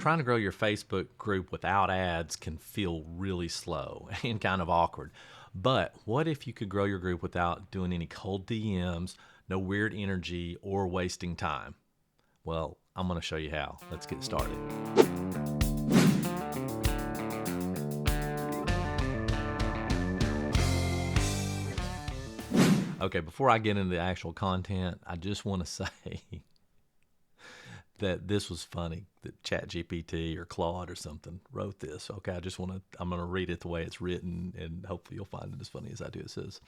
trying to grow your Facebook group without ads can feel really slow and kind of awkward. But what if you could grow your group without doing any cold DMs, no weird energy, or wasting time? Well, I'm going to show you how. Let's get started. Okay, before I get into the actual content, I just want to say that this was funny, that ChatGPT or Claude or something wrote this. Okay, I'm going to read it the way it's written, and hopefully you'll find it as funny as I do. It says,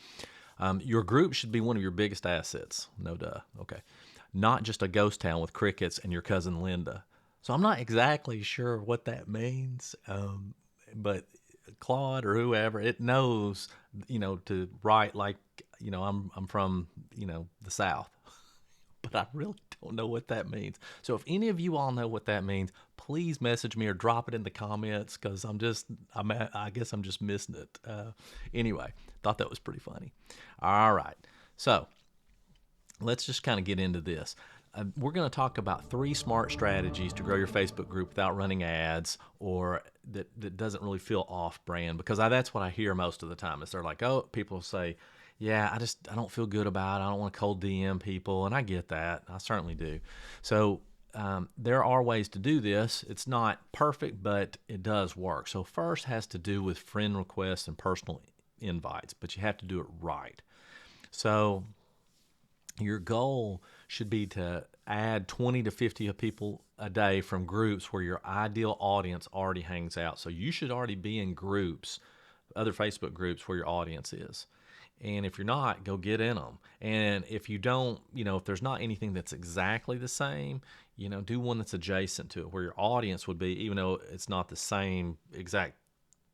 your group should be one of your biggest assets. No duh. Okay. Not just a ghost town with crickets and your cousin Linda. So I'm not exactly sure what that means, but Claude or whoever, it knows, to write like, I'm from, the South. But I really don't know what that means. So if any of you all know what that means, please message me or drop it in the comments, because I guess I'm just missing it. Anyway, thought that was pretty funny. All right, so let's just kind of get into this. We're going to talk about 3 smart strategies to grow your Facebook group without running ads, or that doesn't really feel off-brand, because that's what I hear most of the time. Is they're like, oh, people say, yeah, I don't feel good about it. I don't want to cold DM people, and I get that. I certainly do. So there are ways to do this. It's not perfect, but it does work. So first has to do with friend requests and personal invites, but you have to do it right. So your goal should be to add 20 to 50 people a day from groups where your ideal audience already hangs out. So you should already be in groups, other Facebook groups where your audience is. And if you're not, go get in them. And if you don't, if there's not anything that's exactly the same, do one that's adjacent to it, where your audience would be, even though it's not the same exact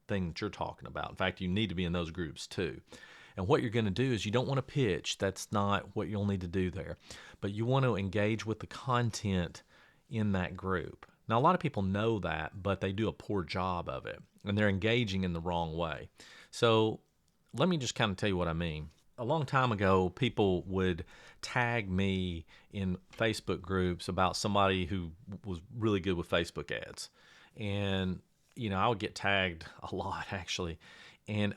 thing that you're talking about. In fact, you need to be in those groups too. And what you're going to do is, you don't want to pitch. That's not what you'll need to do there. But you want to engage with the content in that group. Now, a lot of people know that, but they do a poor job of it, and they're engaging in the wrong way. So let me just kind of tell you what I mean. A long time ago, people would tag me in Facebook groups about somebody who was really good with Facebook ads. And, I would get tagged a lot, actually. And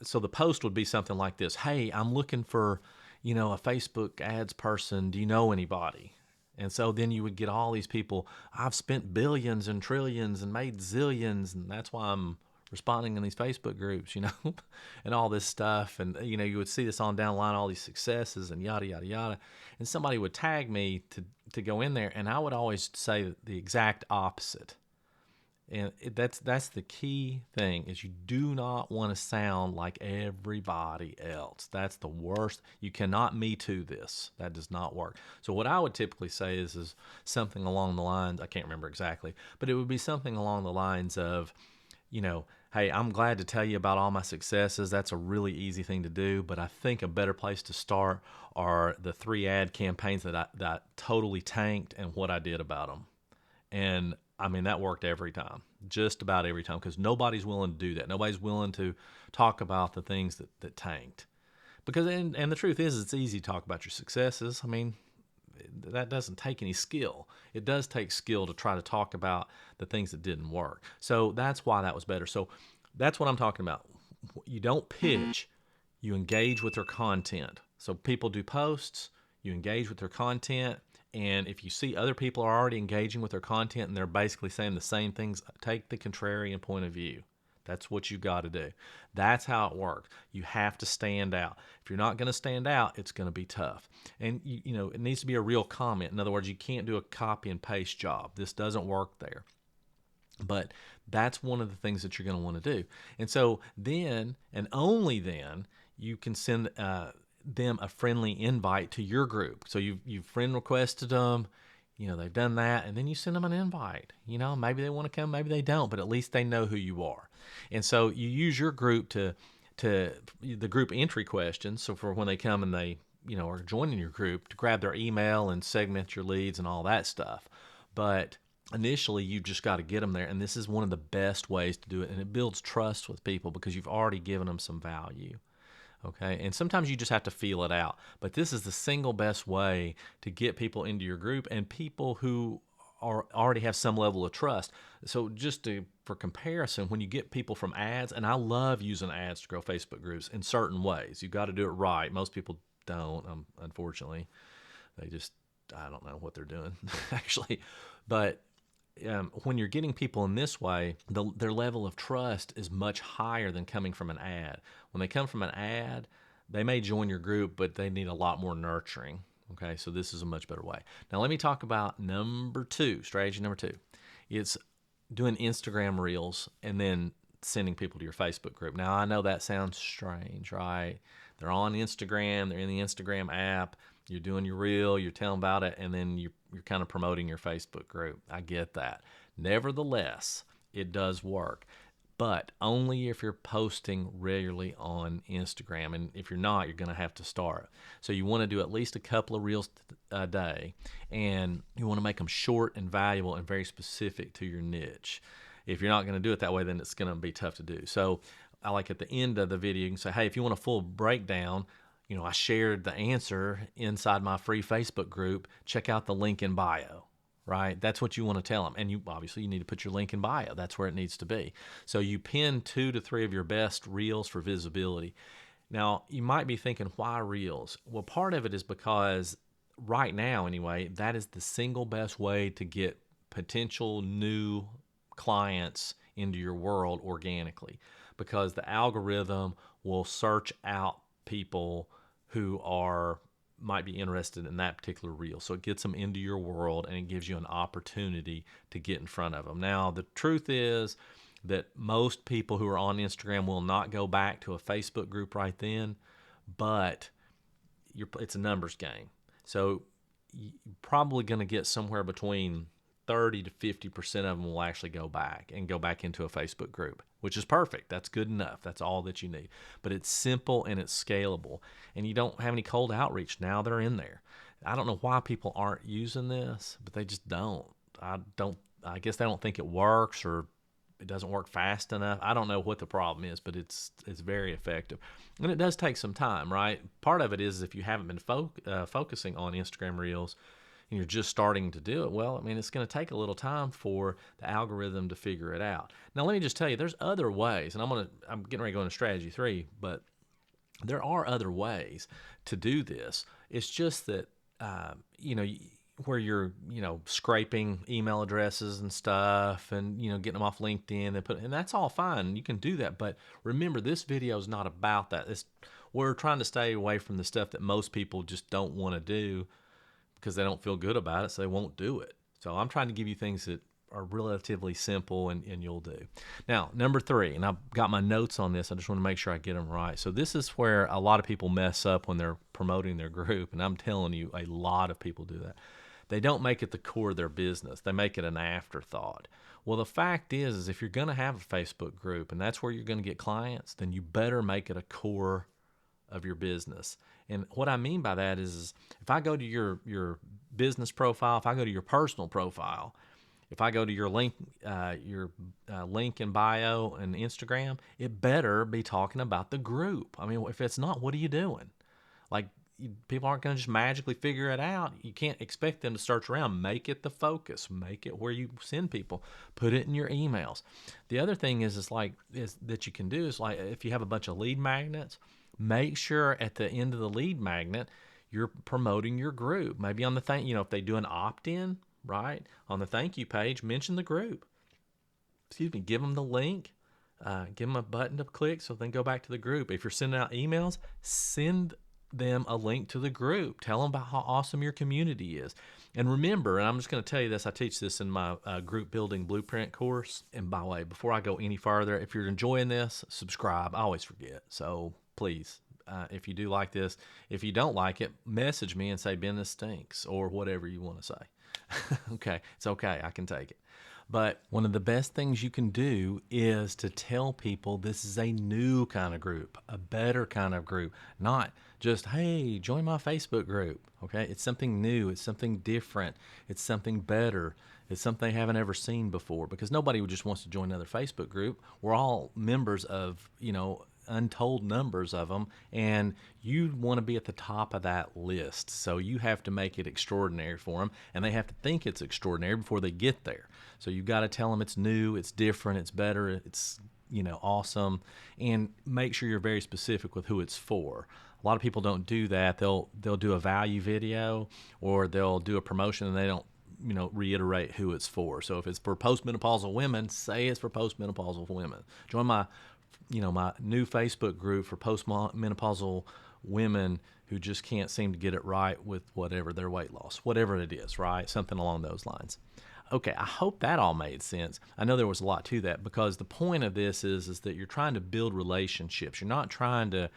so the post would be something like this: hey, I'm looking for, a Facebook ads person. Do you know anybody? And so then you would get all these people, I've spent billions and trillions and made zillions, and that's why I'm responding in these Facebook groups, and all this stuff. And, you would see this on down the line, all these successes and yada, yada, yada. And somebody would tag me to go in there, and I would always say the exact opposite. And that's the key thing, is you do not want to sound like everybody else. That's the worst. You cannot Me Too this. That does not work. So what I would typically say is something along the lines, I can't remember exactly, but it would be something along the lines of, hey, I'm glad to tell you about all my successes. That's a really easy thing to do, but I think a better place to start are the 3 ad campaigns that I totally tanked and what I did about them. And I mean, that worked every time, just about every time, because nobody's willing to do that. Nobody's willing to talk about the things that tanked. Because, and the truth is, it's easy to talk about your successes. I mean, that doesn't take any skill. It does take skill to try to talk about the things that didn't work. So that's why that was better. So that's what I'm talking about. You don't pitch, you engage with their content. So people do posts, you engage with their content. And if you see other people are already engaging with their content and they're basically saying the same things, take the contrarian point of view. That's what you got to do. That's how it works. You have to stand out. If you're not going to stand out, it's going to be tough. And it needs to be a real comment. In other words, you can't do a copy and paste job. This doesn't work there. But that's one of the things that you're going to want to do. And so then, and only then, you can send them a friendly invite to your group. So you've friend requested them, they've done that, and then you send them an invite. Maybe they want to come, maybe they don't, but at least they know who you are. And so you use your group to the group entry questions. So for when they come and they, are joining your group, to grab their email and segment your leads and all that stuff. But initially, you just got to get them there. And this is one of the best ways to do it. And it builds trust with people because you've already given them some value. Okay, and sometimes you just have to feel it out. But this is the single best way to get people into your group, and people who already have some level of trust. So for comparison, when you get people from ads, and I love using ads to grow Facebook groups in certain ways. You've got to do it right. Most people don't, unfortunately. They just, I don't know what they're doing, actually. But when you're getting people in this way, their level of trust is much higher than coming from an ad. When they come from an ad, they may join your group, but they need a lot more nurturing. Okay, so this is a much better way. Now, let me talk about strategy number two. It's doing Instagram Reels and then sending people to your Facebook group. Now, I know that sounds strange, right? They're on Instagram, they're in the Instagram app, you're doing your reel, you're telling about it, and then you're kind of promoting your Facebook group. I get that. Nevertheless, it does work, but only if you're posting regularly on Instagram. And if you're not, you're going to have to start. So you want to do at least a couple of reels a day, and you want to make them short and valuable and very specific to your niche. If you're not going to do it that way, then it's going to be tough to do. So I like at the end of the video, you can say, hey, if you want a full breakdown, I shared the answer inside my free Facebook group. Check out the link in bio, right? That's what you want to tell them. And you need to put your link in bio. That's where it needs to be. So you pin 2 to 3 of your best reels for visibility. Now, you might be thinking, why reels? Well, part of it is because right now, anyway, that is the single best way to get potential new clients into your world organically, because the algorithm will search out people who might be interested in that particular reel. So it gets them into your world, and it gives you an opportunity to get in front of them. Now, the truth is that most people who are on Instagram will not go back to a Facebook group right then, but it's a numbers game. So you're probably going to get somewhere between 30 to 50% of them will actually go back into a Facebook group, which is perfect. That's good enough. That's all that you need. But it's simple and it's scalable, and you don't have any cold outreach. Now they're in there. I don't know why people aren't using this, but they just don't. I guess they don't think it works, or it doesn't work fast enough. I don't know what the problem is, but it's very effective. And it does take some time, right? Part of it is if you haven't been focusing on Instagram Reels, and you're just starting to do it, well, it's going to take a little time for the algorithm to figure it out. Now, let me just tell you, there's other ways, and I'm getting ready to go into strategy 3, but there are other ways to do this. It's just that, where you're, scraping email addresses and stuff, and, getting them off LinkedIn and that's all fine. You can do that. But remember, this video is not about that. We're trying to stay away from the stuff that most people just don't want to do, because they don't feel good about it, so they won't do it. So I'm trying to give you things that are relatively simple and you'll do. Now, number 3, and I've got my notes on this. I just want to make sure I get them right. So this is where a lot of people mess up when they're promoting their group, and I'm telling you, a lot of people do that. They don't make it the core of their business. They make it an afterthought. Well, the fact is if you're going to have a Facebook group and that's where you're going to get clients, then you better make it a core of your business. And what I mean by that is if I go to your business profile, if I go to your personal profile, if I go to your link in bio and Instagram, it better be talking about the group. If it's not, what are you doing? People aren't going to just magically figure it out. You can't expect them to search around. Make it the focus. Make it where you send people. Put it in your emails. The other thing is that you can do is if you have a bunch of lead magnets, make sure at the end of the lead magnet, you're promoting your group. Maybe on the if they do an opt-in, right, on the thank you page, mention the group. Give them the link. Give them a button to click so they can go back to the group. If you're sending out emails, send them a link to the group. Tell them about how awesome your community is. And remember, and I'm just going to tell you this, I teach this in my group building blueprint course. And by the way, before I go any further, if you're enjoying this, subscribe. I always forget. So please, if you do like this, if you don't like it, message me and say, Ben, this stinks, or whatever you want to say. Okay, it's okay. I can take it. But one of the best things you can do is to tell people this is a new kind of group, a better kind of group, not just, hey, join my Facebook group. Okay, it's something new. It's something different. It's something better. It's something they haven't ever seen before, because nobody just wants to join another Facebook group. We're all members of, untold numbers of them, and you want to be at the top of that list. So you have to make it extraordinary for them, and they have to think it's extraordinary before they get there. So you've got to tell them it's new, it's different, it's better, it's awesome, and make sure you're very specific with who it's for. A lot of people don't do that. They'll do a value video, or they'll do a promotion, and they don't reiterate who it's for. So if it's for postmenopausal women, say it's for postmenopausal women. Join my my new Facebook group for postmenopausal women who just can't seem to get it right with whatever their weight loss, whatever it is, right? Something along those lines. Okay, I hope that all made sense. I know there was a lot to that, because the point of this is that you're trying to build relationships. You're not trying to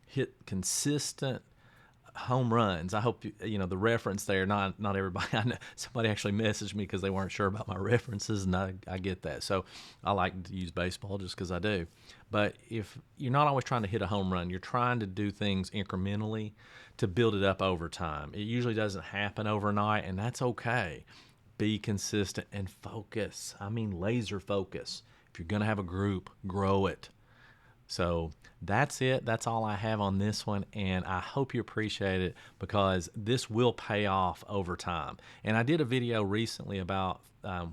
hit consistent home runs. I hope the reference there. Not everybody. I know somebody actually messaged me because they weren't sure about my references, and I get that. So I like to use baseball just because I do. But if you're not always trying to hit a home run, you're trying to do things incrementally to build it up over time. It usually doesn't happen overnight, and that's okay. Be consistent and focus. I mean, laser focus. If you're going to have a group, grow it. So that's it. That's all I have on this one, and I hope you appreciate it, because this will pay off over time. And I did a video recently about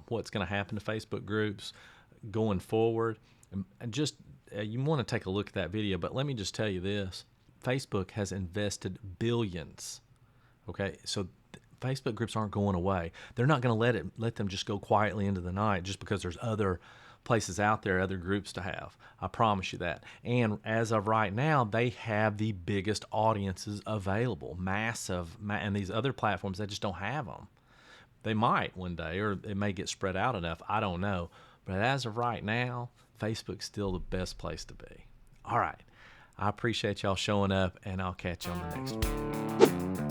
what's going to happen to Facebook groups going forward. And just you want to take a look at that video, but let me just tell you this. Facebook has invested billions. Okay, so Facebook groups aren't going away. They're not going to let them just go quietly into the night just because there's other places out there, other groups to have. I promise you that. And as of right now, they have the biggest audiences available, massive, and these other platforms, they just don't have them. They might one day, or it may get spread out enough. I don't know. But as of right now, Facebook's still the best place to be. All right. I appreciate y'all showing up, and I'll catch you on the next one.